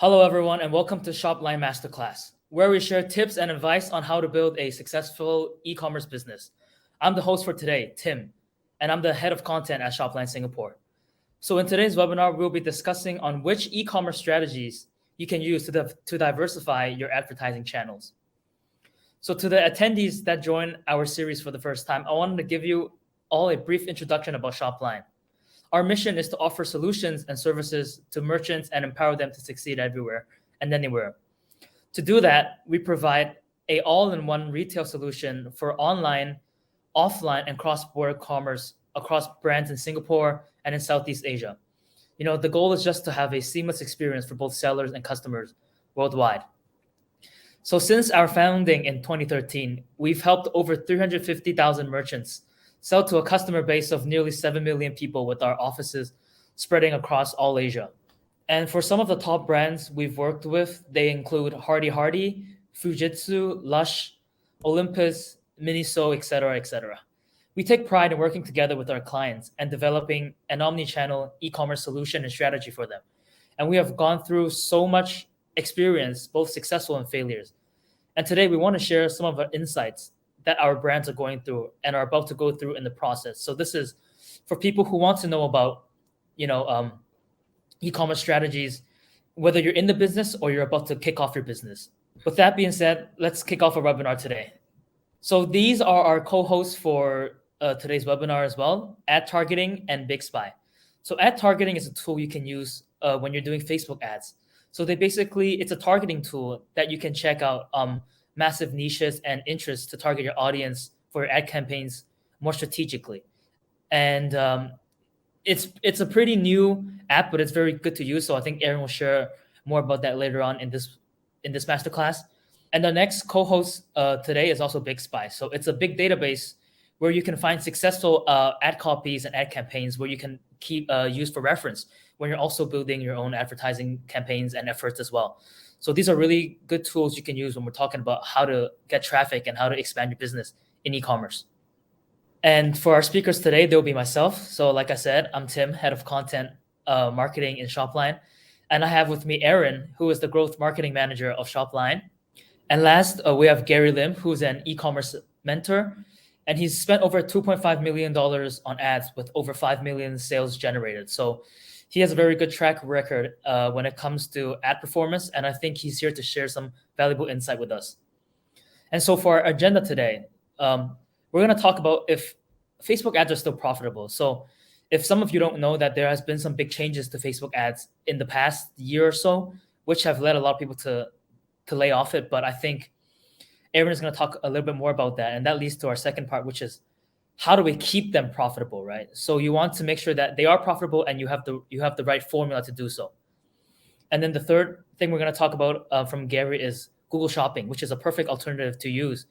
Hello, everyone, and welcome to SHOPLINE Masterclass, where we share tips and advice on how to build a successful e-commerce business. I'm the host for today, Tim, and I'm the head of content at SHOPLINE Singapore. So in today's webinar, we'll be discussing on which e-commerce strategies you can use to diversify your advertising channels. So to the attendees that join our series for the first time, I wanted to give you all a brief introduction about SHOPLINE. Our mission is to offer solutions and services to merchants and empower them to succeed everywhere and anywhere. To do that, we provide a all-in-one retail solution for online, offline, and cross-border commerce across brands in Singapore and in Southeast Asia. The goal is just to have a seamless experience for both sellers and customers worldwide. So since our founding in 2013, we've helped over 350,000 merchants sell to a customer base of nearly 7 million people with our offices spreading across all Asia. And for some of the top brands we've worked with, they include Hardy Hardy, Fujitsu, Lush, Olympus, Miniso, etc., etc. We take pride in working together with our clients and developing an omni-channel e-commerce solution and strategy for them. And we have gone through so much experience, both successful and failures. And today we want to share some of our insights that our brands are going through and are about to go through in the process. So this is for people who want to know about, e-commerce strategies, whether you're in the business or you're about to kick off your business. With that being said, let's kick off our webinar today. So these are our co-hosts for today's webinar as well, ad targeting and Big Spy. So ad targeting is a tool you can use when you're doing Facebook ads. So it's a targeting tool that you can check out massive niches and interests to target your audience for your ad campaigns more strategically. And it's a pretty new app, but it's very good to use. So I think Aaron will share more about that later on in this masterclass. And the next co-host today is also Big Spy. So it's a big database where you can find successful ad copies and ad campaigns where you can keep use for reference when you're also building your own advertising campaigns and efforts as well. So these are really good tools you can use when we're talking about how to get traffic and how to expand your business in e-commerce. And for our speakers today, there'll be myself. So like I said, I'm Tim, head of content marketing in SHOPLINE. And I have with me Aaron, who is the growth marketing manager of SHOPLINE. And last, we have Gary Lim, who's an e-commerce mentor. And he's spent over $2.5 million on ads with over 5 million sales generated. So he has a very good track record when it comes to ad performance, and I think he's here to share some valuable insight with us. And so for our agenda today, we're going to talk about if Facebook ads are still profitable. So if some of you don't know that there has been some big changes to Facebook ads in the past year or so, which have led a lot of people to lay off it. But I think Aaron is going to talk a little bit more about that. And that leads to our second part, which is how do we keep them profitable, right? So you want to make sure that they are profitable and you have the right formula to do so. And then the third thing we're going to talk about from Gary is Google Shopping, which is a perfect alternative to use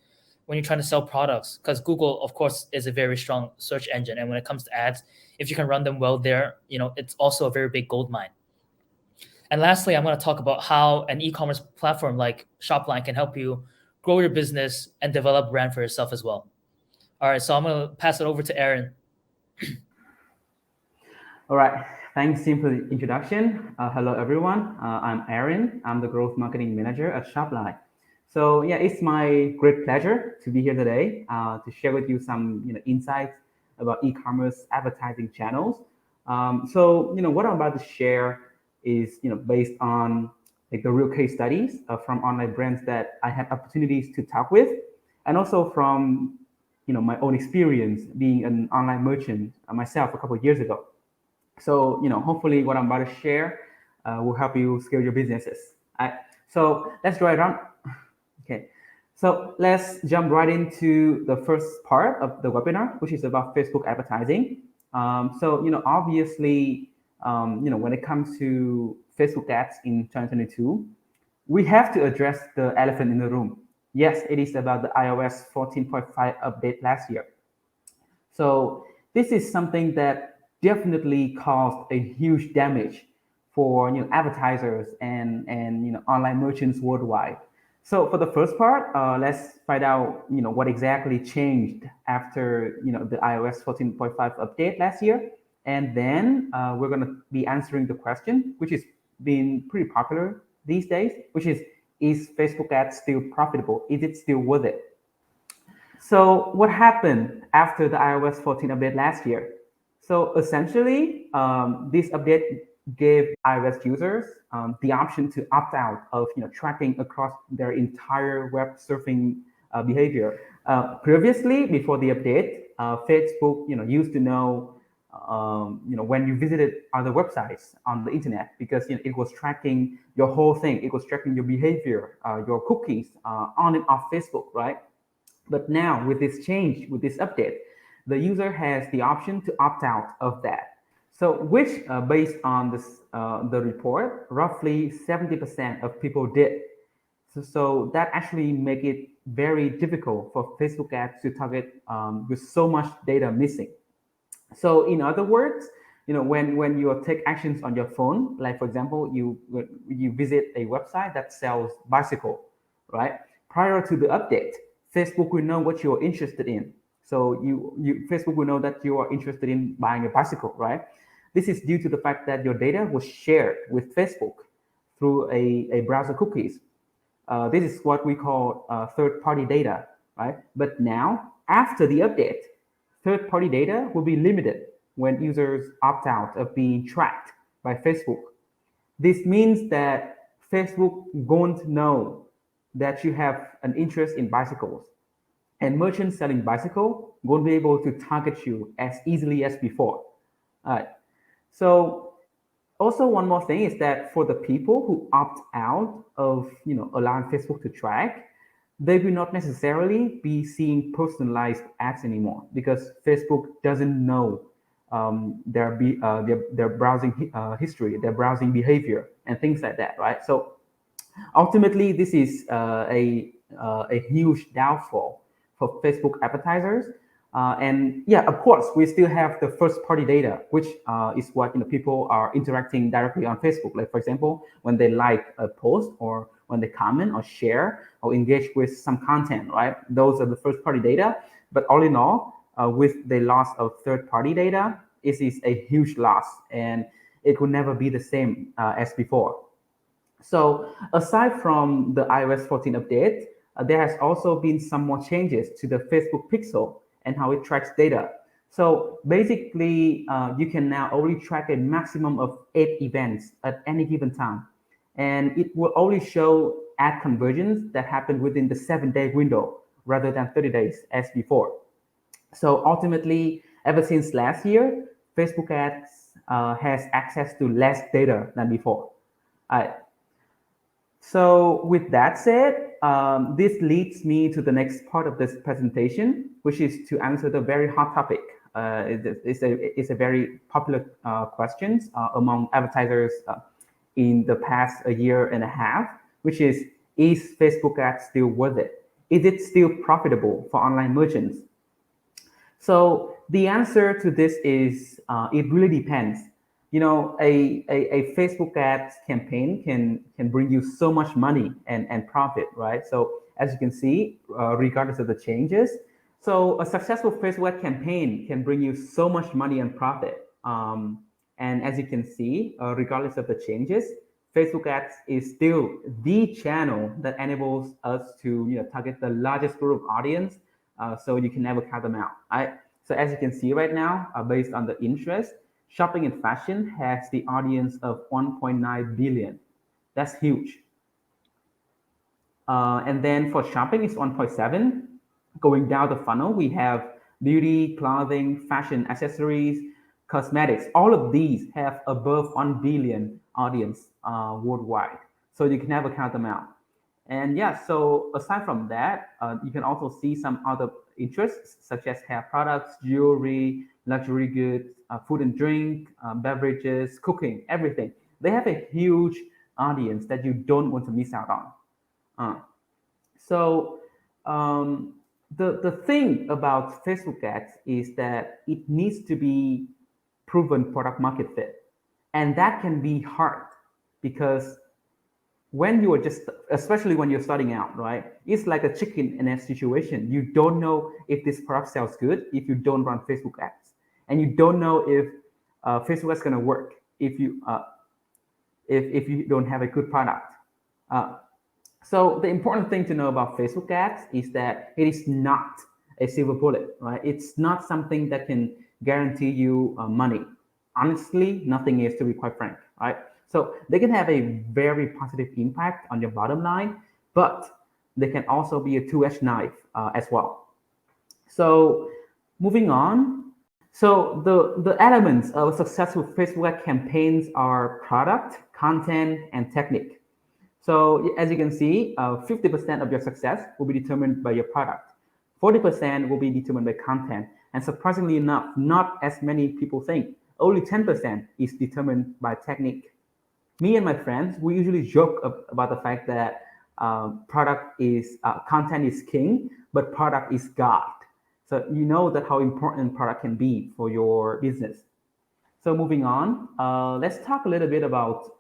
when you're trying to sell products, because Google, of course, is a very strong search engine. And when it comes to ads, if you can run them well there, it's also a very big gold mine. And lastly, I'm going to talk about how an e-commerce platform like SHOPLINE can help you grow your business and develop a brand for yourself as well. All right, so I'm going to pass it over to Aaron. All right, thanks, Tim, for the introduction. Hello, everyone. I'm Aaron. I'm the Growth Marketing Manager at SHOPLINE. So yeah, it's my great pleasure to be here today to share with you some insights about e-commerce advertising channels. So what I'm about to share is based on the real case studies from online brands that I had opportunities to talk with, and also from my own experience being an online merchant myself a couple of years ago. So, hopefully what I'm about to share will help you scale your businesses. All right, so let's go right on. Okay, so let's jump right into the first part of the webinar, which is about Facebook advertising. So, obviously, when it comes to Facebook ads in 2022, we have to address the elephant in the room. Yes, it is about the iOS 14.5 update last year. So this is something that definitely caused a huge damage for advertisers and online merchants worldwide. So for the first part, let's find out what exactly changed after the iOS 14.5 update last year, and then we're going to be answering the question, which is been pretty popular these days, which is Facebook ads still profitable? Is it still worth it? So what happened after the iOS 14 update last year? So essentially, this update gave iOS users the option to opt out of tracking across their entire web surfing behavior. Previously, before the update, Facebook used to know when you visited other websites on the internet, because it was tracking your whole thing. It was tracking your behavior, your cookies on and off Facebook, right? But now with this change, with this update, the user has the option to opt out of that. So which, based on this, the report, roughly 70% of people did. So that actually make it very difficult for Facebook ads to target with so much data missing. So in other words, when you take actions on your phone, like for example, you visit a website that sells bicycle, right? Prior to the update, Facebook will know what you're interested in. So Facebook will know that you are interested in buying a bicycle, right? This is due to the fact that your data was shared with Facebook through a browser cookies. This is what we call third-party data, right? But now, after the update, third-party data will be limited when users opt out of being tracked by Facebook. This means that Facebook won't know that you have an interest in bicycles, and merchants selling bicycle won't be able to target you as easily as before. So also one more thing is that for the people who opt out of allowing Facebook to track, they will not necessarily be seeing personalized ads anymore, because Facebook doesn't know their browsing history, their browsing behavior, and things like that, right? So ultimately, this is a huge downfall for Facebook advertisers. And yeah, of course, we still have the first-party data, which is what people are interacting directly on Facebook. Like for example, when they like a post, or when they comment or share or engage with some content, right? Those are the first-party data. But all in all, with the loss of third-party data, it is a huge loss, and it will never be the same as before. So aside from the iOS 14 update, there has also been some more changes to the Facebook Pixel and how it tracks data. So basically, you can now only track a maximum of 8 events at any given time. And it will only show ad conversions that happen within the 7-day window rather than 30 days as before. So ultimately, ever since last year, Facebook ads has access to less data than before. So with that said, this leads me to the next part of this presentation, which is to answer the very hot topic. It's a very popular questions among advertisers in the past a year and a half, which is Facebook ads still worth it? Is it still profitable for online merchants? So the answer to this is it really depends. A Facebook ads campaign can bring you so much money and profit, right? So as you can see, regardless of the changes, so a successful Facebook ad campaign can bring you so much money and profit. And as you can see, regardless of the changes, Facebook ads is still the channel that enables us to target the largest group of audience. So you can never count them out. So as you can see right now, based on the interest, shopping and fashion has the audience of 1.9 billion. That's huge. And then for shopping, it's 1.7. Going down the funnel, we have beauty, clothing, fashion, accessories, cosmetics. All of these have above 1 billion audience worldwide. So you can never count them out. And yeah, so aside from that, you can also see some other interests such as hair products, jewelry, luxury goods, food and drink, beverages, cooking, everything. They have a huge audience that you don't want to miss out on. The thing about Facebook ads is that it needs to be proven product market fit. And that can be hard because when you are especially when you're starting out, right? It's like a chicken and egg situation. You don't know if this product sells good if you don't run Facebook ads. And you don't know if Facebook is going to work if you don't have a good product. So the important thing to know about Facebook ads is that it is not a silver bullet, right? It's not something that can guarantee you money. Honestly, nothing is, to be quite frank, right? So they can have a very positive impact on your bottom line, but they can also be a two-edged knife as well. So moving on. So the elements of a successful Facebook ad campaigns are product, content, and technique. So as you can see, 50% of your success will be determined by your product. 40% will be determined by content. And surprisingly enough, not as many people think. Only 10% is determined by technique. Me and my friends, we usually joke about the fact that content is king, but product is God. So you know that how important product can be for your business. So moving on, let's talk a little bit about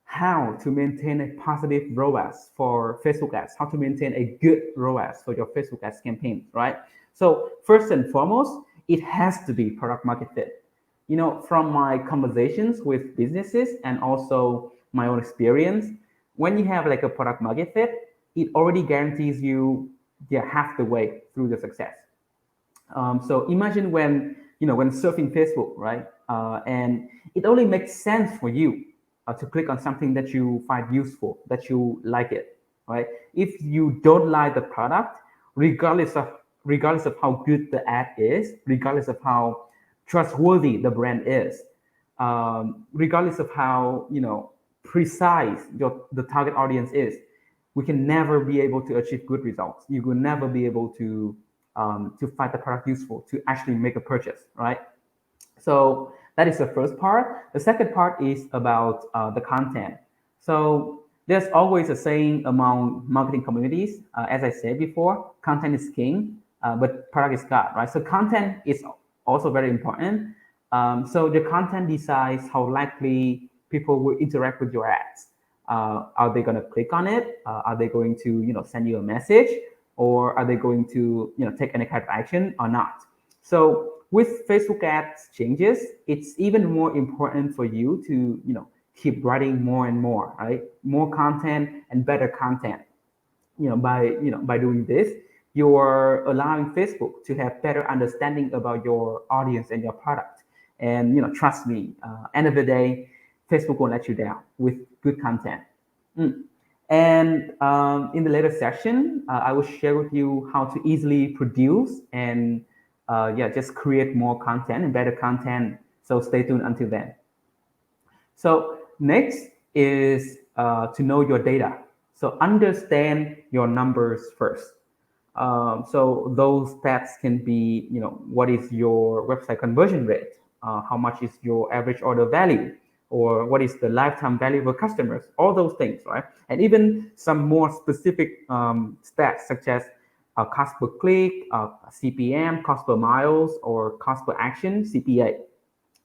how to maintain a positive ROAS for Facebook ads, how to maintain a good ROAS for your Facebook ads campaigns, right? So first and foremost, it has to be product market fit. You know, from my conversations with businesses and also my own experience, when you have like a product market fit, it already guarantees you half the way through the success. So imagine when surfing Facebook, right? And it only makes sense for you to click on something that you find useful, that you like it, right? If you don't like the product, regardless of how good the ad is, regardless of how trustworthy the brand is, regardless of how precise the target audience is, we can never be able to achieve good results. You will never be able to find the product useful, to actually make a purchase, right? So that is the first part. The second part is about the content. So there's always a saying among marketing communities, as I said before, content is king, but product is God, right? So content is also very important. So the content decides how likely people will interact with your ads. Are they going to click on it? Are they going to send you a message? Or are they going to take any kind of action or not? So with Facebook ads changes, it's even more important for you to keep writing more and more, right? More content and better content. By doing this, you're allowing Facebook to have better understanding about your audience and your product. And trust me, end of the day, Facebook won't let you down with good content. And in the later session, I will share with you how to easily produce and just create more content and better content. So stay tuned until then. So next is to know your data. So understand your numbers first. So those stats can be, what is your website conversion rate? How much is your average order value? Or what is the lifetime value of customers? All those things, right? And even some more specific stats, such as cost per click, CPM, cost per miles, or cost per action, CPA.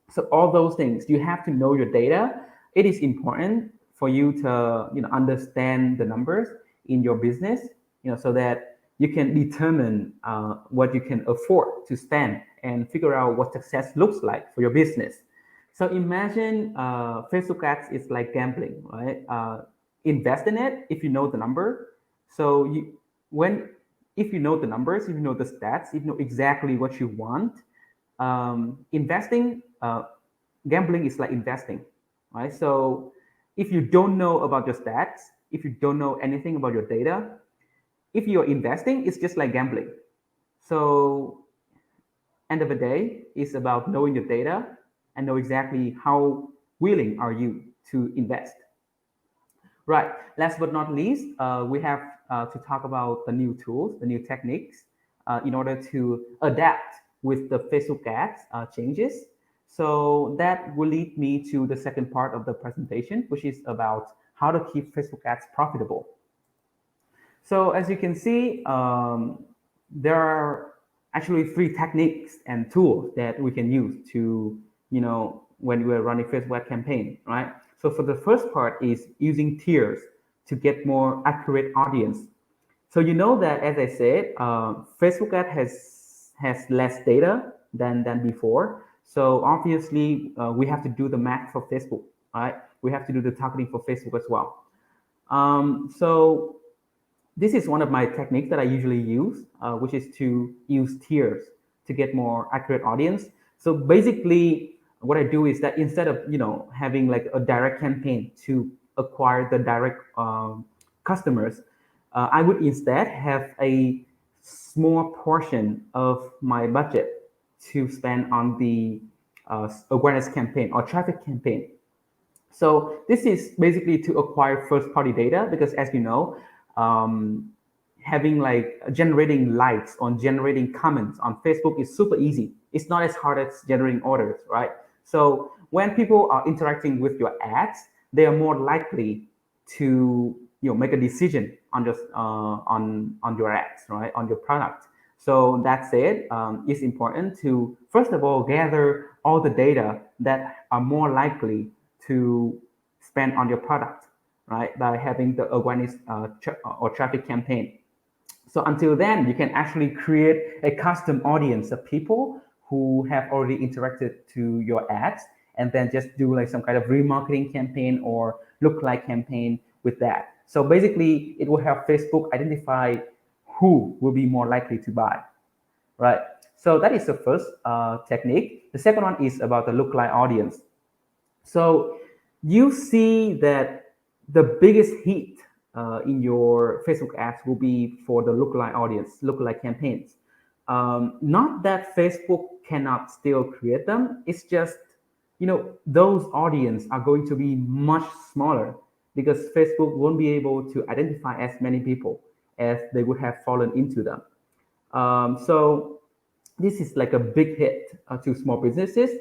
So all those things, you have to know your data. It is important for you to understand the numbers in your business, so that you can determine what you can afford to spend and figure out what success looks like for your business. So imagine Facebook ads is like gambling, right? Invest in it if you know the number. So if you know the numbers, if you know the stats, if you know exactly what you want, gambling is like investing, right? So if you don't know about your stats, if you don't know anything about your data, if you're investing, it's just like gambling. So end of the day, it's about knowing your data and know exactly how willing are you to invest. Right, last but not least, we have to talk about the new tools, the new techniques in order to adapt with the Facebook ads changes. So that will lead me to the second part of the presentation, which is about how to keep Facebook ads profitable. So as you can see, there are actually 3 techniques and tools that we can use to, when we're running Facebook ad campaign, right? So for the first part is using tiers to get more accurate audience. So you know that, as I said, Facebook ad has less data than before. So obviously we have to do the math for Facebook, right? We have to do the targeting for Facebook as well. So this is one of my techniques that I usually use, which is to use tiers to get more accurate audience. So basically, what I do is that instead of having like a direct campaign to acquire the direct customers, I would instead have a small portion of my budget to spend on the awareness campaign or traffic campaign. So this is basically to acquire first party data because as you know, having like generating likes on generating comments on Facebook is super easy. It's not as hard as generating orders, right? So when people are interacting with your ads, they are more likely to make a decision on just on your ads, right, on your product. So that said, it's important to first of all gather all the data that are more likely to spend on your product, right, by having the awareness or traffic campaign. So until then, you can actually create a custom audience of people who have already interacted to your ads, and then just do like some kind of remarketing campaign or lookalike campaign with that. So basically, it will help Facebook identify who will be more likely to buy, right? So that is the first technique. The second one is about the lookalike audience. So you see that the biggest hit in your Facebook ads will be for the lookalike audience, lookalike campaigns. Not that Facebook cannot still create them. It's just, those audience are going to be much smaller because Facebook won't be able to identify as many people as they would have fallen into them. So this is like a big hit to small businesses.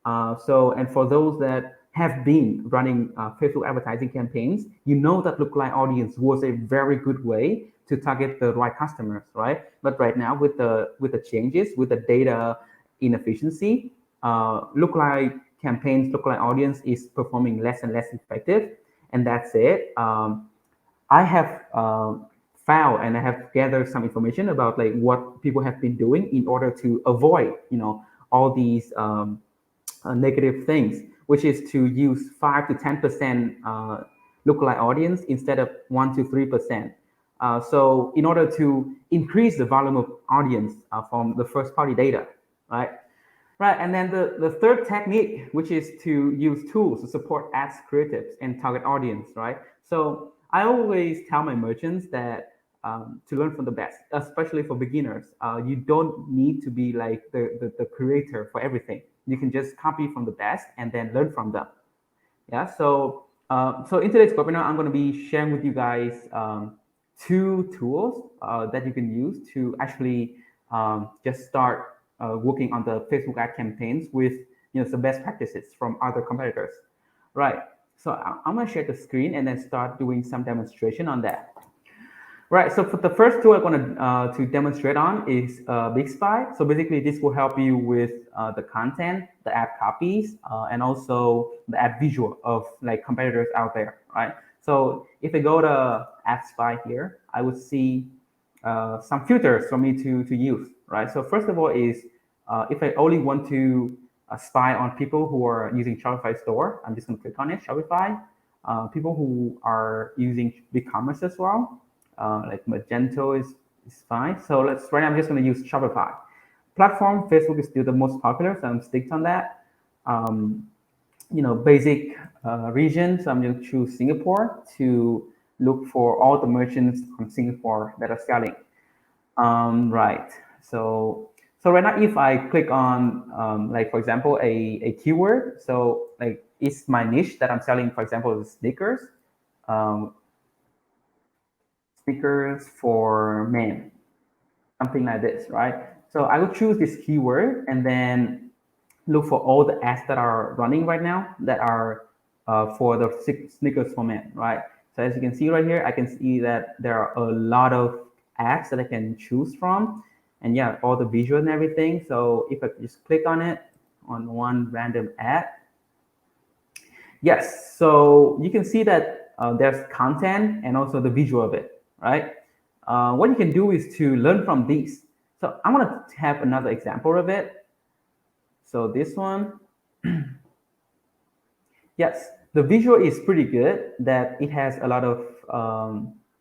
And for those that have been running Facebook advertising campaigns, you know that lookalike audience was a very good way to target the right customers, right? But right now with the changes, with the data inefficiency, lookalike campaigns, lookalike audience is performing less and less effective. And that's it. I have found and I have gathered some information about like what people have been doing in order to avoid, all these negative things, which is to use 5 to 10% lookalike audience instead of 1 to 3%. So in order to increase the volume of audience from the first party data, right? Right, and then the third technique, which is to use tools to support ads creatives and target audience, right? So I always tell my merchants that to learn from the best, especially for beginners, you don't need to be like the creator for everything. You can just copy from the best and then learn from them. Yeah, so in today's webinar, I'm going to be sharing with you guys two tools that you can use to actually just start working on the Facebook ad campaigns with some best practices from other competitors. Right. So I'm going to share the screen and then start doing some demonstration on that. Right. So for the first tool I want to demonstrate on is Big Spy. So basically, this will help you with the content, the ad copies, and also the ad visual of like competitors out there. Right. So if I go to Ad Spy here, I would see some filters for me to use. Right. So first of all is if I only want to spy on people who are using Shopify store, I'm just going to click on it, Shopify. People who are using BigCommerce as well, like Magento is fine. So right now I'm just going to use Shopify. Platform, Facebook is still the most popular, so I'm sticking on that. Basic region, so I'm going to choose Singapore to look for all the merchants from Singapore that are selling. Right. So right now, if I click on, like, for example, a keyword, so like it's my niche that I'm selling, for example, sneakers, sneakers for men, something like this, right? So I will choose this keyword and then look for all the ads that are running right now that are for the sneakers for men, right? So as you can see right here, I can see that there are a lot of ads that I can choose from. And yeah, all the visual and everything. So if I just click on it on one random ad, yes. So you can see that there's content and also the visual of it, right? What you can do is to learn from these. So I want to have another example of it. So this one, yes, the visual is pretty good. That it has a lot of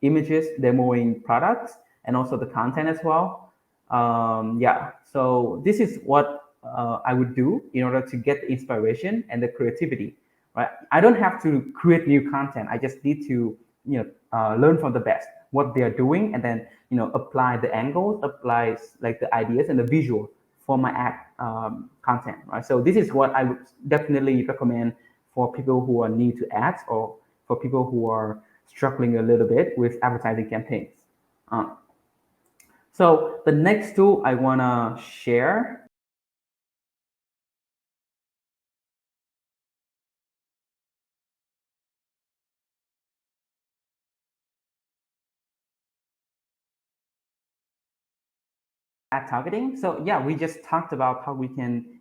images demoing products and also the content as well. Yeah, so this is what I would do in order to get the inspiration and the creativity, right? I don't have to create new content. I just need to, learn from the best what they are doing, and then apply the angles, apply like the ideas and the visual for my ad content, right? So this is what I would definitely recommend for people who are new to ads, or for people who are struggling a little bit with advertising campaigns. So the next tool I want to share ad targeting. So yeah, we just talked about how we can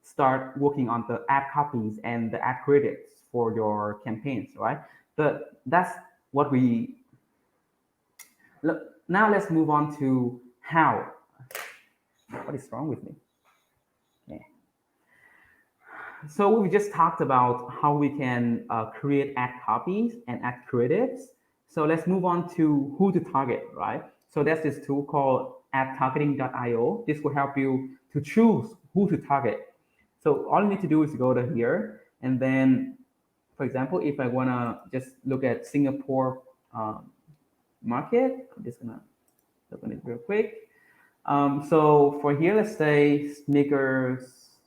start working on the ad copies and the ad credits for your campaigns, right? But that's what we look. Now let's move on to how. What is wrong with me? Yeah. So we just talked about how we can create ad copies and ad credits. So let's move on to who to target, right? So there's this tool called adtargeting.io. This will help you to choose who to target. So all you need to do is go to here, and then, for example, if I want to just look at Singapore market, I'm just gonna open it real quick. So for here, let's say sneakers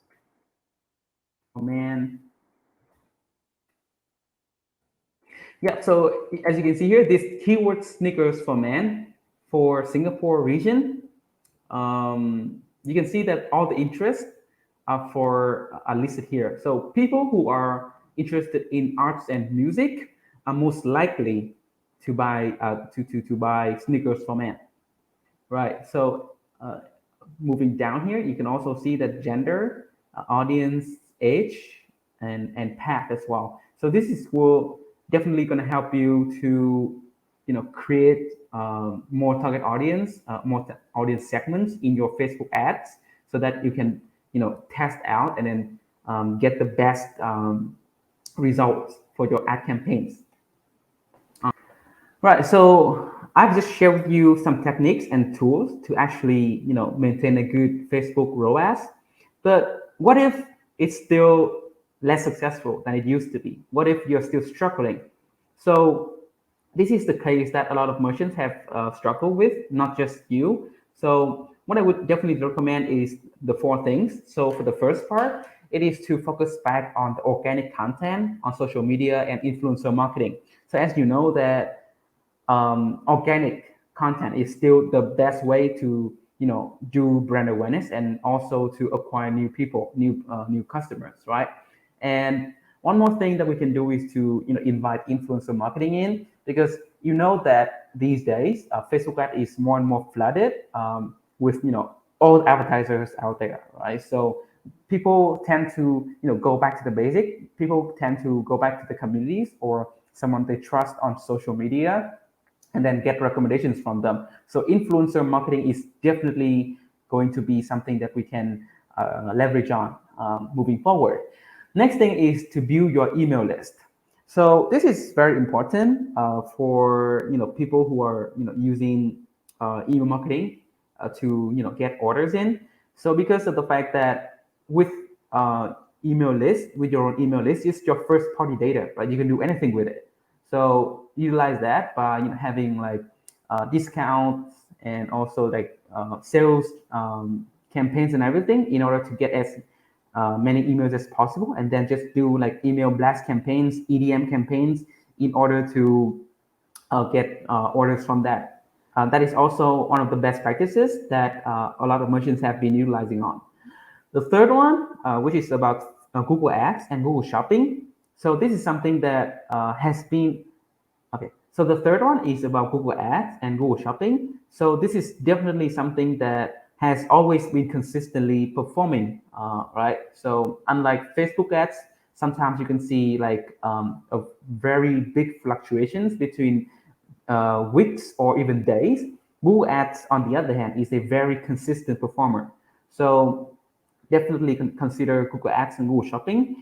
for men. Yeah, so as you can see here, this keyword sneakers for men for Singapore region, you can see that all the interests are listed here. So people who are interested in arts and music are most likely to buy to buy sneakers for men, right? So moving down here, you can also see that gender, audience, age, and path as well. So this is will definitely going to help you to create more target audience, more audience segments in your Facebook ads, so that you can test out and then get the best results for your ad campaigns. Right. So I've just shared with you some techniques and tools to actually maintain a good Facebook ROAS. But what if it's still less successful than it used to be? What if you're still struggling? So this is the case that a lot of merchants have struggled with, not just you. So what I would definitely recommend is the four things. So for the first part, it is to focus back on the organic content on social media and influencer marketing. So as you know that organic content is still the best way to do brand awareness and also to acquire new people, new customers, right? And one more thing that we can do is to invite influencer marketing in, because that these days Facebook ad is more and more flooded with all advertisers out there, right? So people tend to go back to the basic. People tend to go back to the communities or someone they trust on social media, and then get recommendations from them. So influencer marketing is definitely going to be something that we can leverage on moving forward. Next thing is to build your email list. So this is very important for people who are using email marketing to get orders in. So because of the fact that with email list, with your own email list, it's your first party data, right? You can do anything with it. So utilize that by having like discounts and also like sales campaigns and everything in order to get as many emails as possible, and then just do like email blast campaigns, EDM campaigns in order to get orders from that. That is also one of the best practices that a lot of merchants have been utilizing on. The third one, which is about Google Ads and Google Shopping. So this is something that has been, okay. So the third one is about Google Ads and Google Shopping. So this is definitely something that has always been consistently performing, right? So unlike Facebook ads, sometimes you can see like a very big fluctuations between weeks or even days. Google Ads, on the other hand, is a very consistent performer. So definitely consider Google Ads and Google Shopping.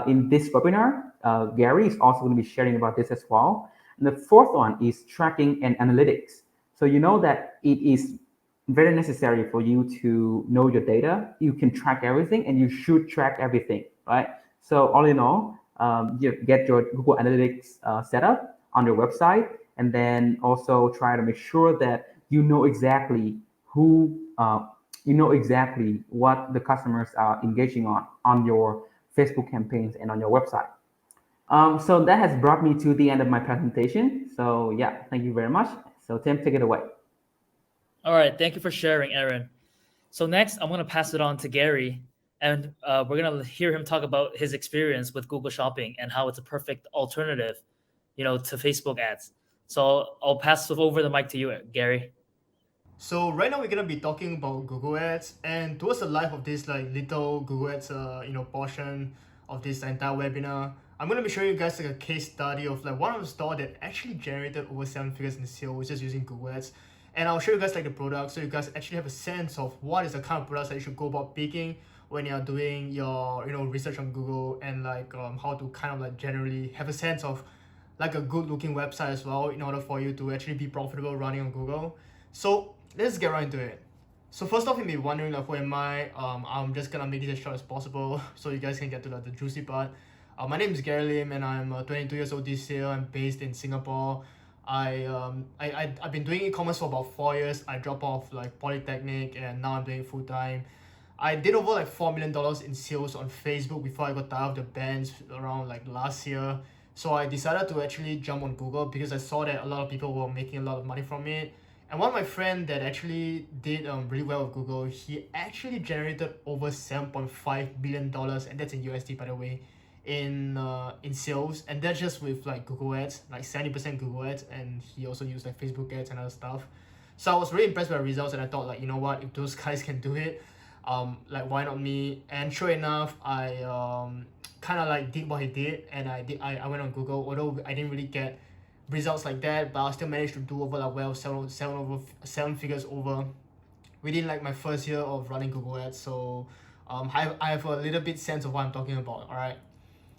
In this webinar, Gary is also going to be sharing about this as well. And the fourth one is tracking and analytics. So you know that it is very necessary for you to know your data. You can track everything, and you should track everything, right? So all in all, you get your Google Analytics set up on your website, and then also try to make sure that you know exactly who you know exactly what the customers are engaging on your Facebook campaigns and on your website. So that has brought me to the end of my presentation. So yeah, thank you very much. So Tim, take it away. All right, thank you for sharing, Aaron. So next, I'm gonna pass it on to Gary, and we're gonna hear him talk about his experience with Google Shopping and how it's a perfect alternative, to Facebook ads. So I'll pass over the mic to you, Gary. So right now we're gonna be talking about Google Ads, and towards the life of this little Google Ads portion of this entire webinar, I'm gonna be showing you guys a case study of one of the store that actually generated over 7 figures in sales just using Google Ads. And I'll show you guys the product so you guys actually have a sense of what is the kind of products that you should go about picking when you're doing your research on Google, and how to kind of generally have a sense of a good looking website as well in order for you to actually be profitable running on Google. So let's get right into it. So first off, you may be wondering who am I? I'm just gonna make it as short as possible so you guys can get to the juicy part. My name is Gary Lim, and I'm 22 years old this year. I'm based in Singapore. I've been doing e-commerce for about 4 years. I dropped off Polytechnic, and now I'm doing it full time. I did over $4 million in sales on Facebook before I got tired of the bans around last year. So I decided to actually jump on Google because I saw that a lot of people were making a lot of money from it. And one of my friends that actually did really well with Google, he actually generated over $7.5 billion, and that's in USD by the way, in sales. And that's just with Google Ads, 70% Google Ads, and he also used Facebook ads and other stuff. So I was really impressed by the results, and I thought you know what, if those guys can do it, why not me? And sure enough, I kind of did what he did, and I went on Google. Although I didn't really get results like that, but I still managed to do over seven figures over within my first year of running Google Ads. So I have a little bit sense of what I'm talking about. All right.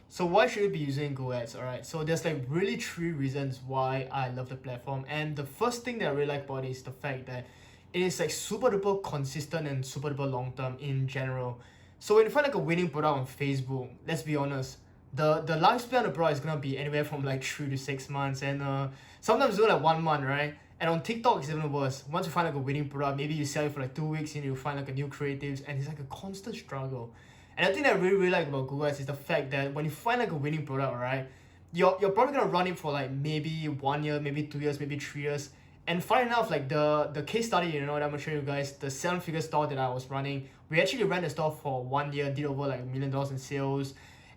So why should you be using Google Ads? All right. So there's really 3 reasons why I love the platform, and the first thing that I really like about it is the fact that it is super duper consistent and super duper long term in general. So when you find a winning product on Facebook, let's be honest, the lifespan of the product is gonna be anywhere from 3 to 6 months, and sometimes even 1 month, right? And on TikTok it's even worse. Once you find a winning product, maybe you sell it for 2 weeks and you find a new creatives, and it's a constant struggle. And the thing that I really like about Google Ads is the fact that when you find a winning product, right, you're probably gonna run it for maybe 1 year, maybe 2 years, maybe 3 years. And funny enough, the case study, that I'm gonna show you guys, the 7-figure store that I was running, we actually ran the store for 1 year, did over $1 million in sales.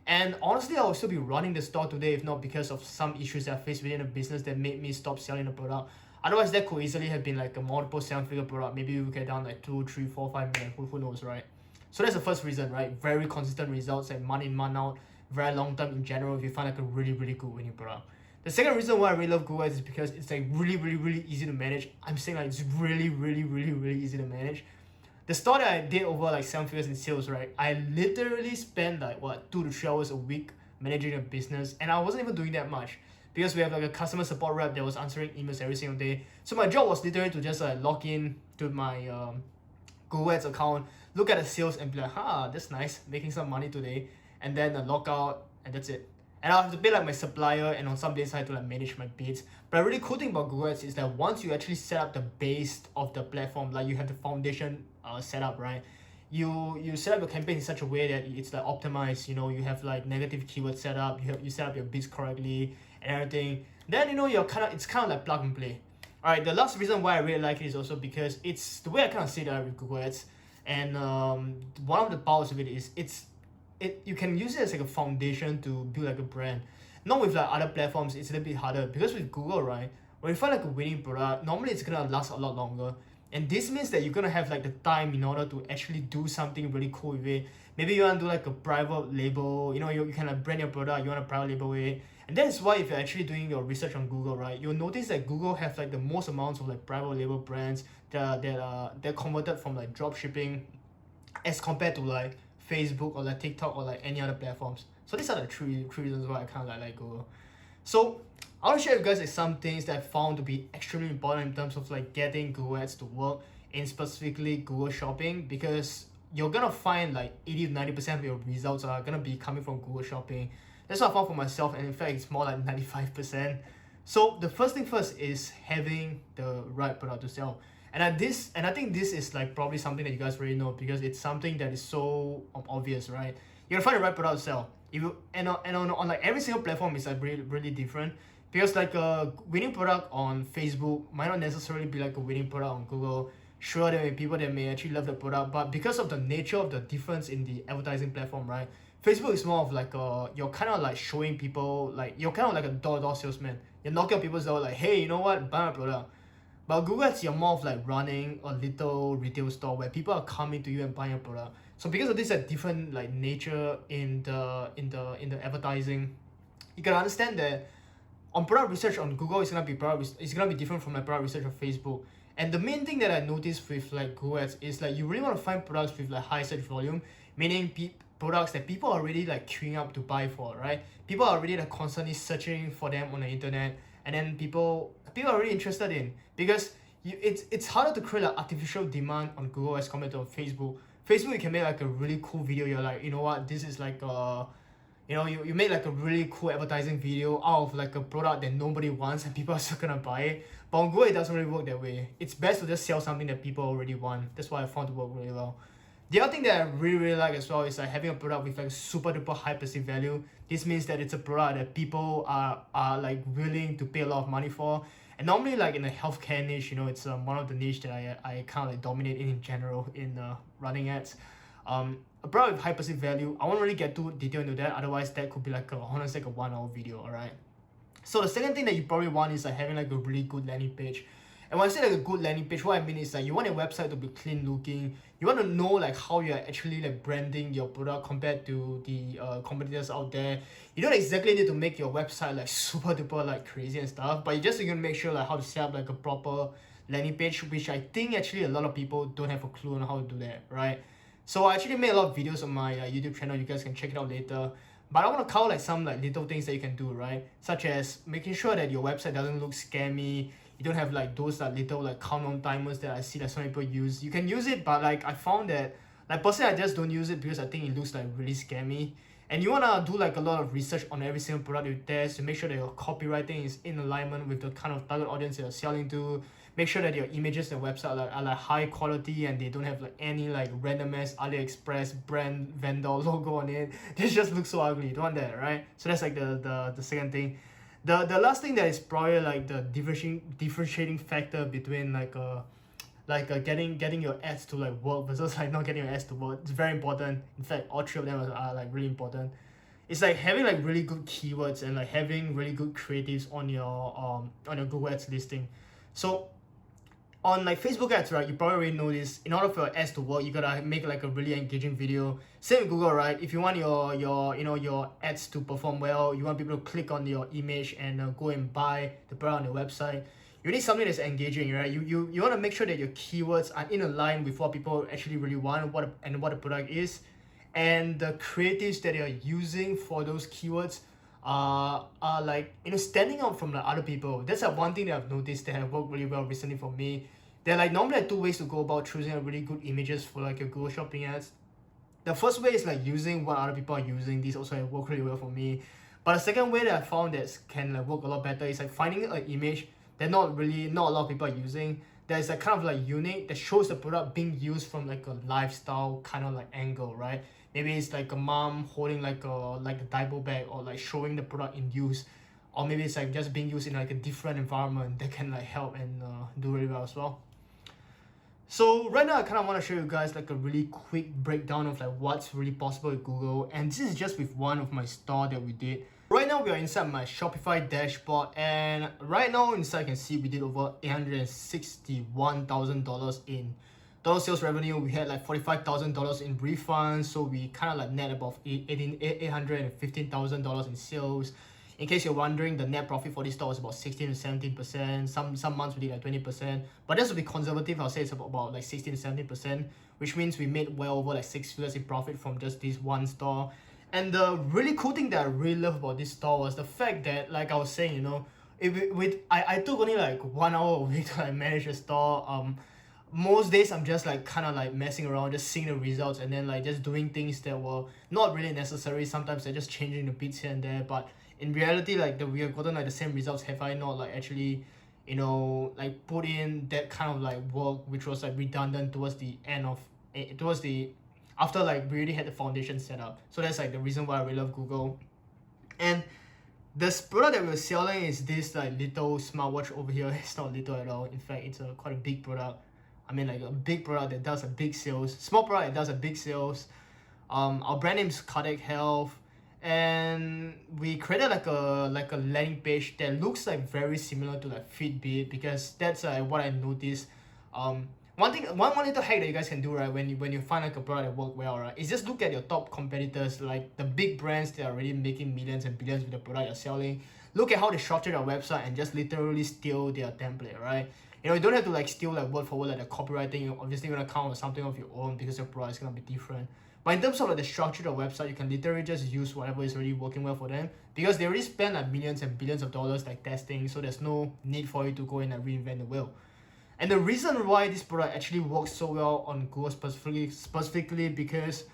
And honestly, I would still be running the store today if not because of some issues that I faced within the business that made me stop selling the product. Otherwise, that could easily have been a multiple 7-figure product. Maybe we get down 2, 3, 4, 5 million. Who knows, right? So that's the first reason, right? Very consistent results, and month in, month out, very long term in general if you find a really, really good winning product. The second reason why I really love Google Ads is because it's really, really, really easy to manage. I'm saying it's really, really, really, really easy to manage. The store that I did over 7 figures in sales, right? I literally spent 2 to 3 hours a week managing a business, and I wasn't even doing that much because we have a customer support rep that was answering emails every single day. So my job was literally to just log in to my Google Ads account, look at the sales, and be that's nice, making some money today, and then log out, and that's it. And I have to pay my supplier, and on some days I have to manage my bids. But a really cool thing about Google Ads is that once you actually set up the base of the platform, you have the foundation set up, right? You set up your campaign in such a way that it's optimized. You have negative keywords set up. You set up your bids correctly and everything. Then it's kind of plug and play. All right. The last reason why I really like it is also because it's the way I kind of see that with Google Ads. And one of the powers of it is you can use it as a foundation to build a brand. Not with other platforms, it's a little bit harder because with Google, right, when you find a winning product, normally it's gonna last a lot longer. And this means that you're gonna have the time in order to actually do something really cool with it. Maybe you want to do a private label, you can brand your product, you want to private label it. And that is why if you're actually doing your research on Google, right, you'll notice that Google have the most amounts of private label brands that converted from drop shipping as compared to Facebook or TikTok or any other platforms. So these are the three reasons why I kind of like Google. So I want to share with you guys like some things that I found to be extremely important in terms of like getting Google Ads to work in specifically Google Shopping, because you're gonna find like 80 to 90% of your results are gonna be coming from Google Shopping. That's what I found for myself, and in fact it's more like 95%. So the first thing first is having the right product to sell. And I think this is like probably something that you guys already know, because it's something that is so obvious, right? You're gonna find the right product to sell. If you on like every single platform is like really different, because like a winning product on Facebook might not necessarily be like a winning product on Google. Sure, there may be people that may actually love the product, but because of the nature of the difference in the advertising platform, right? Facebook is more of like you're kind of like showing people, like you're kind of like a door-to-door salesman. You're knocking on people's door like, hey, you know what, buy my product. But Google Ads, you're more of like running a little retail store where people are coming to you and buying your product. So because of this different like nature in the advertising, you can understand that on product research on Google it's gonna be different from like product research on Facebook. And the main thing that I noticed with like Google Ads is like you really want to find products with like high search volume, meaning products that people are already like queuing up to buy for, right? People are already like constantly searching for them on the internet, and then people are really interested in, because it's harder to create like artificial demand on Google as compared to on Facebook. Facebook, you can make like a really cool video. You're like, you know what, this is like you make like a really cool advertising video out of like a product that nobody wants and people are still gonna buy it. But on Google, it doesn't really work that way. It's best to just sell something that people already want. That's why I found to work really well. The other thing that I really like as well is like having a product with like super duper high perceived value. This means that it's a product that people are like willing to pay a lot of money for. And normally like in the healthcare niche, it's one of the niche that I kind of like dominate in general in running ads. A product with high perceived value, I won't really get too detailed into that, otherwise that could be like honestly like a 1 hour video, alright? So the second thing that you probably want is like having like a really good landing page. And when I say like a good landing page, what I mean is like you want your website to be clean looking. You want to know like how you're actually like branding your product compared to the competitors out there. You don't exactly need to make your website like super duper like crazy and stuff, but you just gonna make sure like how to set up like a proper landing page, which I think actually a lot of people don't have a clue on how to do that, right? So I actually made a lot of videos on my YouTube channel. You guys can check it out later. But I want to cover like some like little things that you can do, right? Such as making sure that your website doesn't look scammy. You don't have like those like little like countdown timers that I see that some people use. You can use it, but like I found that like personally I just don't use it because I think it looks like really scammy. And you wanna do like a lot of research on every single product you test to make sure that your copywriting is in alignment with the kind of target audience you're selling to. Make sure that your images and website are like high quality and they don't have like any like random ass AliExpress brand vendor logo on it. They just look so ugly. You don't want that, right? So that's like the second thing. The last thing that is probably like the differentiating factor between getting your ads to like work versus like not getting your ads to work. It's very important. In fact, all three of them are like really important. It's like having like really good keywords and like having really good creatives on your Google Ads listing. So on like Facebook ads, right, you probably already know this. In order for your ads to work, you gotta make like a really engaging video. Same with Google, right? If you want your ads to perform well, you want people to click on your image and go and buy the product on your website, you need something that's engaging, right? You want to make sure that your keywords are in line with what people actually really want, what the product is, and the creatives that you're using for those keywords are like standing out from the other people. That's like one thing that I've noticed that have worked really well recently for me. There are like normally two ways to go about choosing a really good images for like your Google Shopping ads. The first way is like using what other people are using. This also have worked really well for me. But the second way that I found that can like work a lot better is like finding an image that not a lot of people are using, that is like kind of like unique, that shows the product being used from like a lifestyle kind of like angle, right? Maybe it's like a mom holding like a diaper bag, or like showing the product in use, or maybe it's like just being used in like a different environment that can like help and do really well as well. So right now I kind of want to show you guys like a really quick breakdown of like what's really possible with Google, and this is just with one of my store that we did. Right now we are inside my Shopify dashboard, and right now inside you can see we did over $861,000 in total sales revenue. We had like $45,000 in refunds, so we kind of like net about $815,000 in sales. In case you're wondering, the net profit for this store was about 16 to 17%. Some months we did like 20%, but just to be conservative, I'll say it's about like 16 to 17%, which means we made well over like 6 figures in profit from just this one store. And the really cool thing that I really love about this store was the fact that, like I was saying, I took only like 1 hour a week to like manage a store. Most days I'm just like kind of like messing around, just seeing the results, and then like just doing things that were not really necessary. Sometimes they're just changing the bits here and there, but in reality, like we have gotten like the same results. Have I not like actually, like put in that kind of like work which was like redundant towards the end of towards the after like we already had the foundation set up. So that's like the reason why I really love Google. And this product that we're selling is this like little smartwatch over here. It's not little at all. In fact, it's quite a big product. I mean, like a big product that does a big sales. Small product that does a big sales. Our brand name is Cardiac Health, and we created like a landing page that looks like very similar to like Fitbit, because that's what I noticed. One little hack that you guys can do, right, when you find like a product that work well, right, is just look at your top competitors, like the big brands that are already making millions and billions with the product you're selling. Look at how they structure their website and just literally steal their template, right? You don't have to like steal like word for word like the copywriting. You're obviously gonna count on something of your own because your product is gonna be different. But in terms of like the structure of the website, you can literally just use whatever is already working well for them, because they already spend like millions and billions of dollars like testing, so there's no need for you to go in and reinvent the wheel. And the reason why this product actually works so well on Google specifically because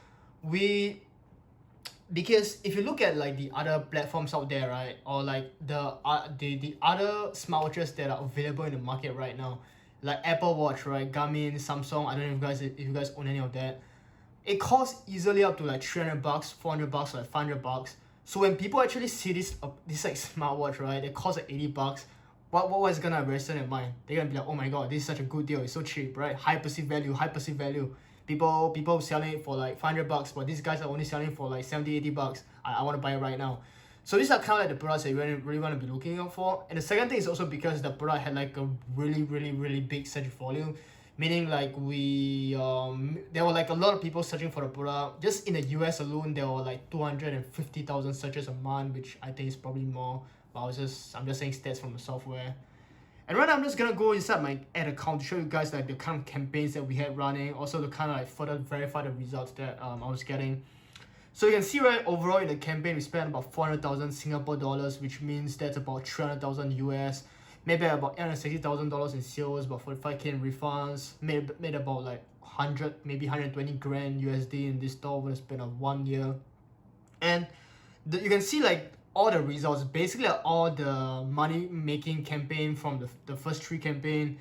if you look at like the other platforms out there, right, or like the other smartwatches that are available in the market right now, like Apple Watch, right, Garmin, Samsung, I don't know if you guys own any of that, it costs easily up to like $300, $400, like $500. So when people actually see this like smartwatch, right, it costs like $80, what was gonna register in their mind? They're gonna be like, oh my god, this is such a good deal, it's so cheap, right? High perceived value. People selling it for like $500, but these guys are only selling for like $70-$80. I want to buy it right now. So these are kind of like the products that you really want to be looking out for. And the second thing is also because the product had like a really big search volume, meaning like there were like a lot of people searching for the product. Just in the US alone, there were like 250,000 searches a month, which I think is probably more. But I'm just saying stats from the software. And right now I'm just gonna go inside my ad account to show you guys like the kind of campaigns that we had running, also to kind of like further verify the results that I was getting. So you can see, right, overall in the campaign we spent about 400,000 Singapore dollars, which means that's about 300,000 US, maybe about $860,000 in sales, about 45k in refunds, made about like 100, maybe 120 grand USD in this store over the span of 1 year. And you can see like all the results, basically all the money making campaign from the first 3 campaign,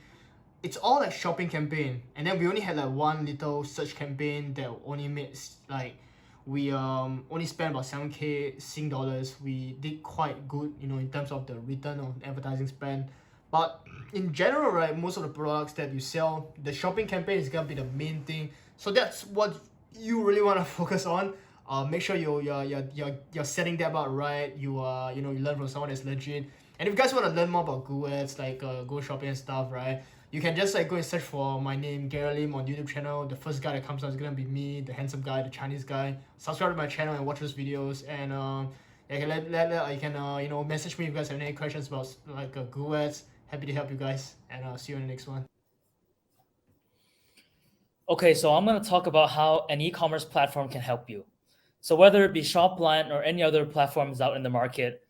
it's all like shopping campaign. And then we only had like one little search campaign that only made like we only spent about 7k Sing dollars. We did quite good, in terms of the return on advertising spend. But in general, right, most of the products that you sell, the shopping campaign is gonna be the main thing. So that's what you really want to focus on. Make sure you're setting that up right. You learn from someone that's legit. And if you guys want to learn more about Google Ads, like Go Shopping and stuff, right, you can just like go and search for my name, Gary Lim, on YouTube channel. The first guy that comes out is gonna be me, the handsome guy, the Chinese guy. Subscribe to my channel and watch those videos. And you can message me if you guys have any questions about like Google Ads. Happy to help you guys, and see you in the next one. Okay, so I'm going to talk about how an e-commerce platform can help you. So whether it be Shopline or any other platforms out in the market,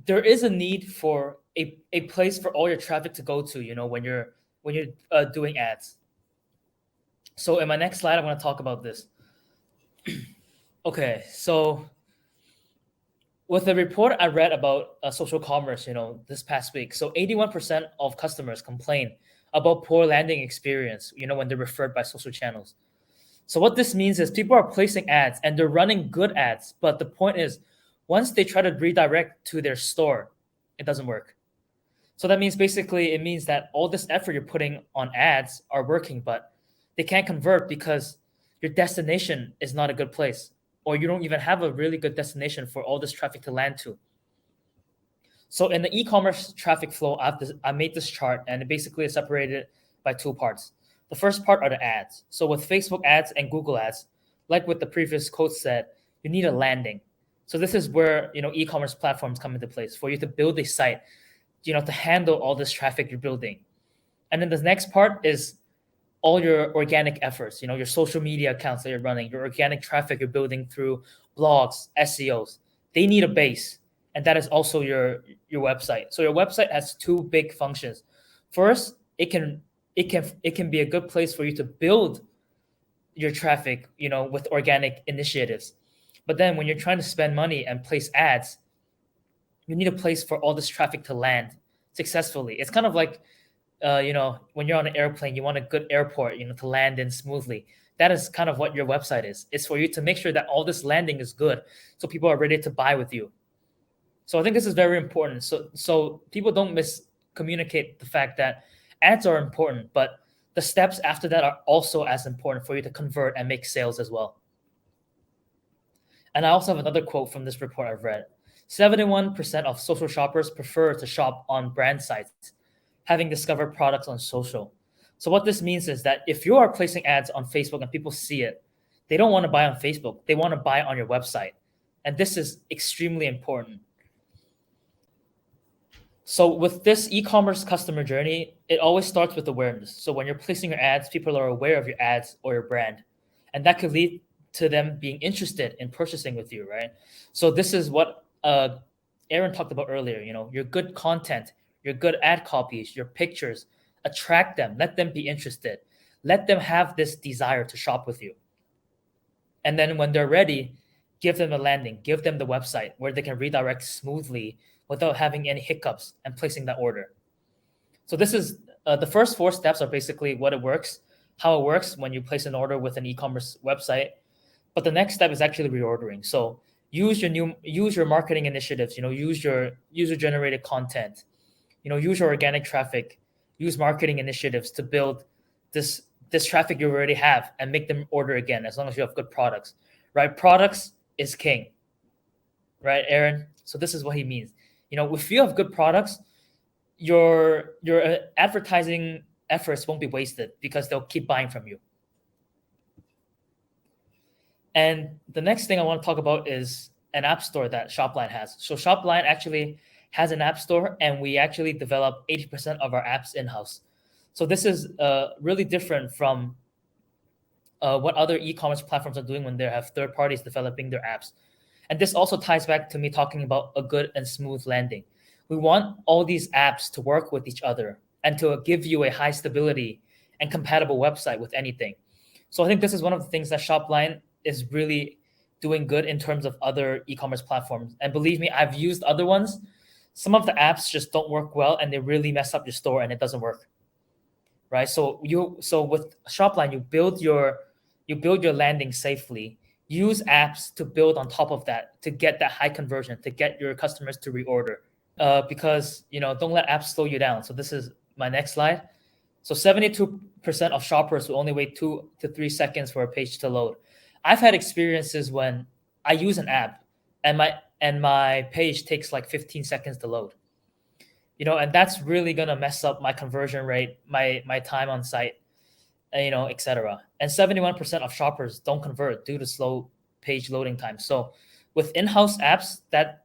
there is a need for a place for all your traffic to go to, when you're doing ads. So in my next slide, I'm going to talk about this. Okay, so with the report I read about social commerce, this past week, so 81% of customers complain about poor landing experience, when they're referred by social channels. So what this means is people are placing ads and they're running good ads, but the point is, once they try to redirect to their store, it doesn't work. So that means basically it means that all this effort you're putting on ads are working, but they can't convert because your destination is not a good place, or you don't even have a really good destination for all this traffic to land to. So in the e-commerce traffic flow, I made this chart, and it basically is separated by 2 parts. The first part are the ads. So with Facebook ads and Google ads, like what the previous quote said, you need a landing. So this is where e-commerce platforms come into place for you to build a site, to handle all this traffic you're building. And then the next part is all your organic efforts, your social media accounts that you're running, your organic traffic you're building through blogs, SEOs. They need a base. and that is also your website. So your website has two big functions. First, it can be a good place for you to build your traffic, with organic initiatives. But then when you're trying to spend money and place ads, you need a place for all this traffic to land successfully. It's kind of like, when you're on an airplane, you want a good airport, to land in smoothly. That is kind of what your website is. It's for you to make sure that all this landing is good, so people are ready to buy with you. So I think this is very important. So people don't miscommunicate the fact that ads are important, but the steps after that are also as important for you to convert and make sales as well. And I also have another quote from this report I've read. 71% of social shoppers prefer to shop on brand sites, having discovered products on social. So what this means is that if you are placing ads on Facebook and people see it, they don't want to buy on Facebook. They want to buy on your website. And this is extremely important. So with this e-commerce customer journey, it always starts with awareness. So when you're placing your ads, people are aware of your ads or your brand. And that could lead to them being interested in purchasing with you, right? So this is what Aaron talked about earlier. Your good content, your good ad copies, your pictures, attract them, let them be interested, let them have this desire to shop with you. And then when they're ready, give them a landing, give them the website where they can redirect smoothly without having any hiccups and placing that order. So this is the first 4 steps are basically what it works, how it works when you place an order with an e-commerce website. But the next step is actually reordering. So use your marketing initiatives, use your user-generated content, use your organic traffic, use marketing initiatives to build this traffic you already have and make them order again, as long as you have good products, right? Products is king, right, Aaron? So this is what he means. If you have good products, your advertising efforts won't be wasted because they'll keep buying from you. And the next thing I want to talk about is an app store that SHOPLINE has. So SHOPLINE actually has an app store, and we actually develop 80% of our apps in-house. So this is really different from what other e-commerce platforms are doing when they have third parties developing their apps. And this also ties back to me talking about a good and smooth landing. We want all these apps to work with each other and to give you a high stability and compatible website with anything. So I think this is one of the things that SHOPLINE is really doing good in terms of other e-commerce platforms. And believe me, I've used other ones. Some of the apps just don't work well, and they really mess up your store, and it doesn't work, right? So with SHOPLINE, you build your landing safely. Use apps to build on top of that to get that high conversion, to get your customers to reorder. Because don't let apps slow you down. So this is my next slide. So 72% of shoppers will only wait 2 to 3 seconds for a page to load. I've had experiences when I use an app and my page takes like 15 seconds to load. And that's really gonna mess up my conversion rate, my time on site, etc. And 71% of shoppers don't convert due to slow page loading time. So with in-house apps, that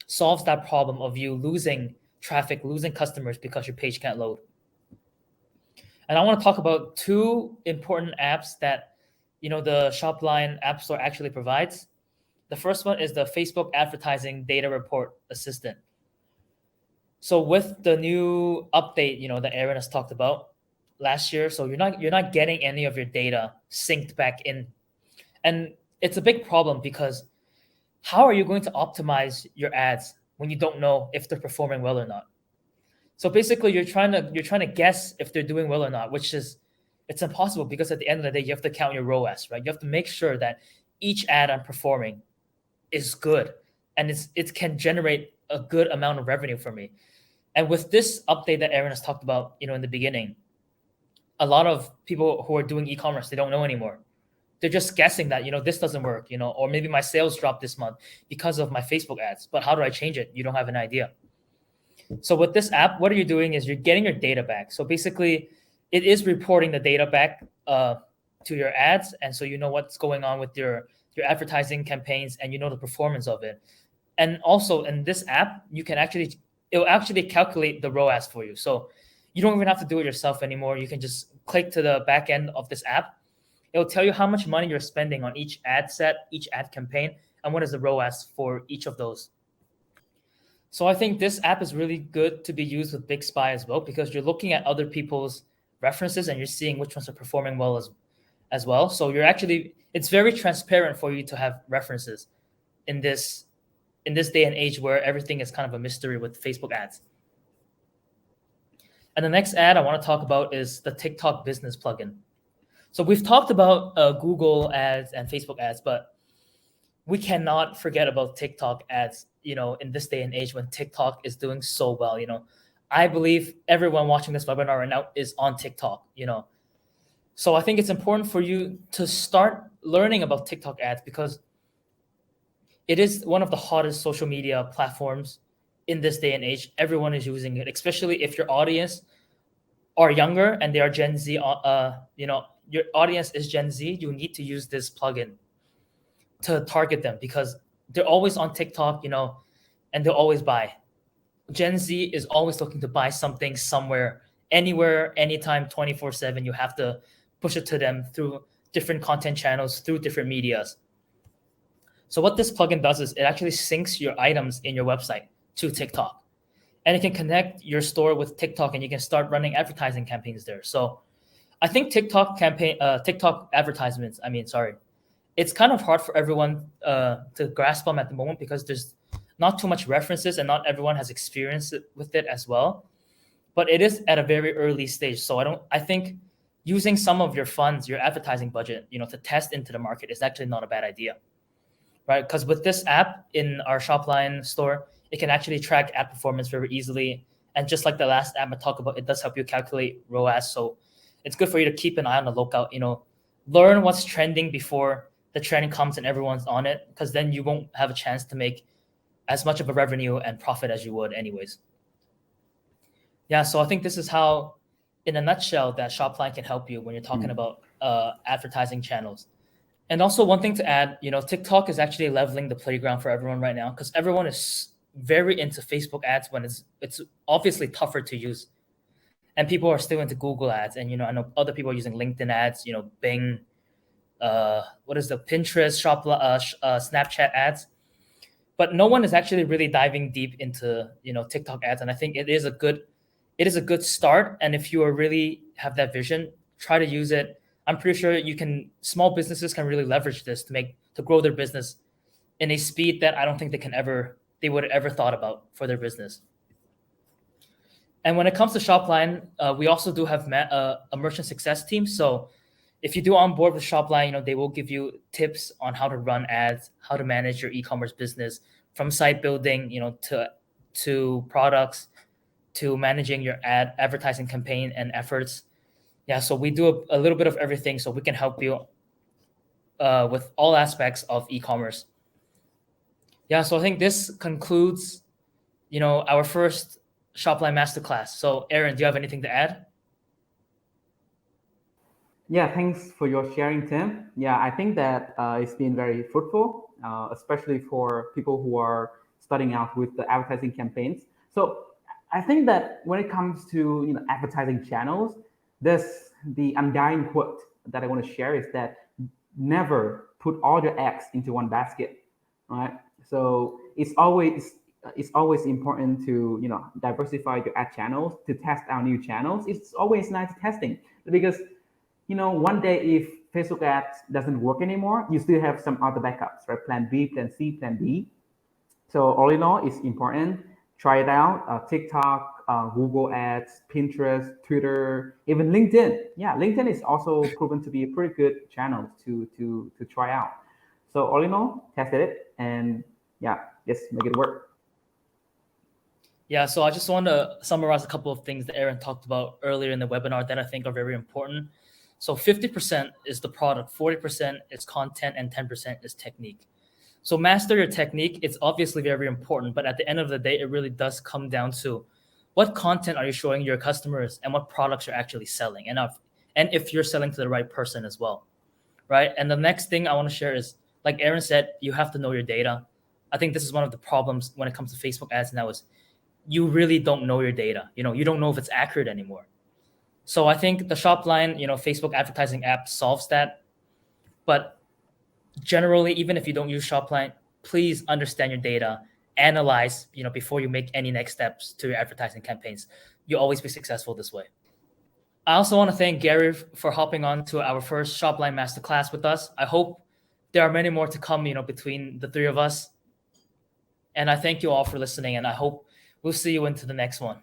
solves that problem of you losing traffic, losing customers because your page can't load. And I want to talk about 2 important apps that the SHOPLINE App Store actually provides. The first one is the Facebook Advertising Data Report Assistant. So with the new update, that Aaron has talked about last year, so you're not getting any of your data synced back in. And it's a big problem because how are you going to optimize your ads when you don't know if they're performing well or not? So basically you're trying to guess if they're doing well or not, it's impossible because at the end of the day, you have to count your ROAS, right? You have to make sure that each ad I'm performing is good and it can generate a good amount of revenue for me. And with this update that Aaron has talked about, in the beginning, a lot of people who are doing e-commerce, they don't know anymore. They're just guessing that, this doesn't work, or maybe my sales dropped this month because of my Facebook ads, but how do I change it? You don't have an idea. So with this app, what you're doing is you're getting your data back. So basically it is reporting the data back to your ads. And so you know what's going on with your advertising campaigns and the performance of it. And also in this app, it'll actually calculate the ROAS for you. So you don't even have to do it yourself anymore. You can just click to the back end of this app. It'll tell you how much money you're spending on each ad set, each ad campaign, and what is the ROAS for each of those. So I think this app is really good to be used with Big Spy as well, because you're looking at other people's references and you're seeing which ones are performing well as well. So it's very transparent for you to have references in this day and age where everything is kind of a mystery with Facebook ads. And the next ad I want to talk about is the TikTok business plugin. So we've talked about Google ads and Facebook ads, but we cannot forget about TikTok ads, in this day and age when TikTok is doing so well. I believe everyone watching this webinar right now is on TikTok, So I think it's important for you to start learning about TikTok ads because it is one of the hottest social media platforms in this day and age. Everyone is using it, especially if your audience are younger and they are Gen Z. Your audience is Gen Z. You need to use this plugin to target them because they're always on TikTok, and they'll always buy. Gen Z is always looking to buy something somewhere, anywhere, anytime, 24/7. You have to push it to them through different content channels, through different medias. So what this plugin does is it actually syncs your items in your website to TikTok. And it can connect your store with TikTok and you can start running advertising campaigns there. So I think TikTok advertisements, it's kind of hard for everyone to grasp them at the moment because there's not too much references and not everyone has experience with it as well. But it is at a very early stage. So I think using some of your funds, your advertising budget, to test into the market is actually not a bad idea, right? Because with this app in our Shopline store, it can actually track ad performance very easily. And just like the last app I talked about, it does help you calculate ROAS. So it's good for you to keep an eye on the lookout, learn what's trending before the trend comes and everyone's on it, because then you won't have a chance to make as much of a revenue and profit as you would anyways. Yeah, so I think this is how, in a nutshell, that Shopline can help you when you're talking about advertising channels. And also one thing to add, TikTok is actually leveling the playground for everyone right now because everyone is very into Facebook ads when it's obviously tougher to use. And people are still into Google ads. And, I know other people are using LinkedIn ads, Bing, Pinterest, Snapchat ads. But no one is actually really diving deep into, TikTok ads. And I think it is a good start. And if you really have that vision, try to use it. I'm pretty sure small businesses can really leverage this to grow their business in a speed that I don't think they would have ever thought about for their business. And when it comes to Shopline, we also do have a merchant success team. So if you do onboard with Shopline, they will give you tips on how to run ads, how to manage your e-commerce business, from site building, to products, to managing your advertising campaign and efforts. Yeah, so we do a little bit of everything, so we can help you with all aspects of e-commerce. Yeah, so I think this concludes, our first Shopline Masterclass. So Aaron, do you have anything to add? Yeah, thanks for your sharing, Tim. Yeah, I think that it's been very fruitful, especially for people who are starting out with the advertising campaigns. So I think that when it comes to advertising channels, the undying quote that I want to share is that never put all your eggs into one basket, right? So it's always important to diversify your ad channels, to test out new channels. It's always nice testing because one day if Facebook ads doesn't work anymore, you still have some other backups, right? Plan B, plan C, plan D. So all in all, it's important. Try it out. TikTok, Google ads, Pinterest, Twitter, even LinkedIn. Yeah, LinkedIn is also proven to be a pretty good channel to try out. So all in all, tested it and just make it work. Yeah, so I just want to summarize a couple of things that Aaron talked about earlier in the webinar that I think are very important. So 50% is the product, 40% is content, and 10% is technique. So master your technique. It's obviously very important, but at the end of the day, it really does come down to what content are you showing your customers and what products you're actually selling, and if you're selling to the right person as well, right? And the next thing I want to share is, like Aaron said, you have to know your data. I think this is one of the problems when it comes to Facebook ads now is you really don't know your data. You don't know if it's accurate anymore. So I think the Shopline, Facebook advertising app solves that. But generally, even if you don't use Shopline, please understand your data analyze, before you make any next steps to your advertising campaigns, you'll always be successful this way. I also want to thank Gary for hopping on to our first Shopline Masterclass with us. I hope there are many more to come, between the three of us. And I thank you all for listening, and I hope we'll see you into the next one.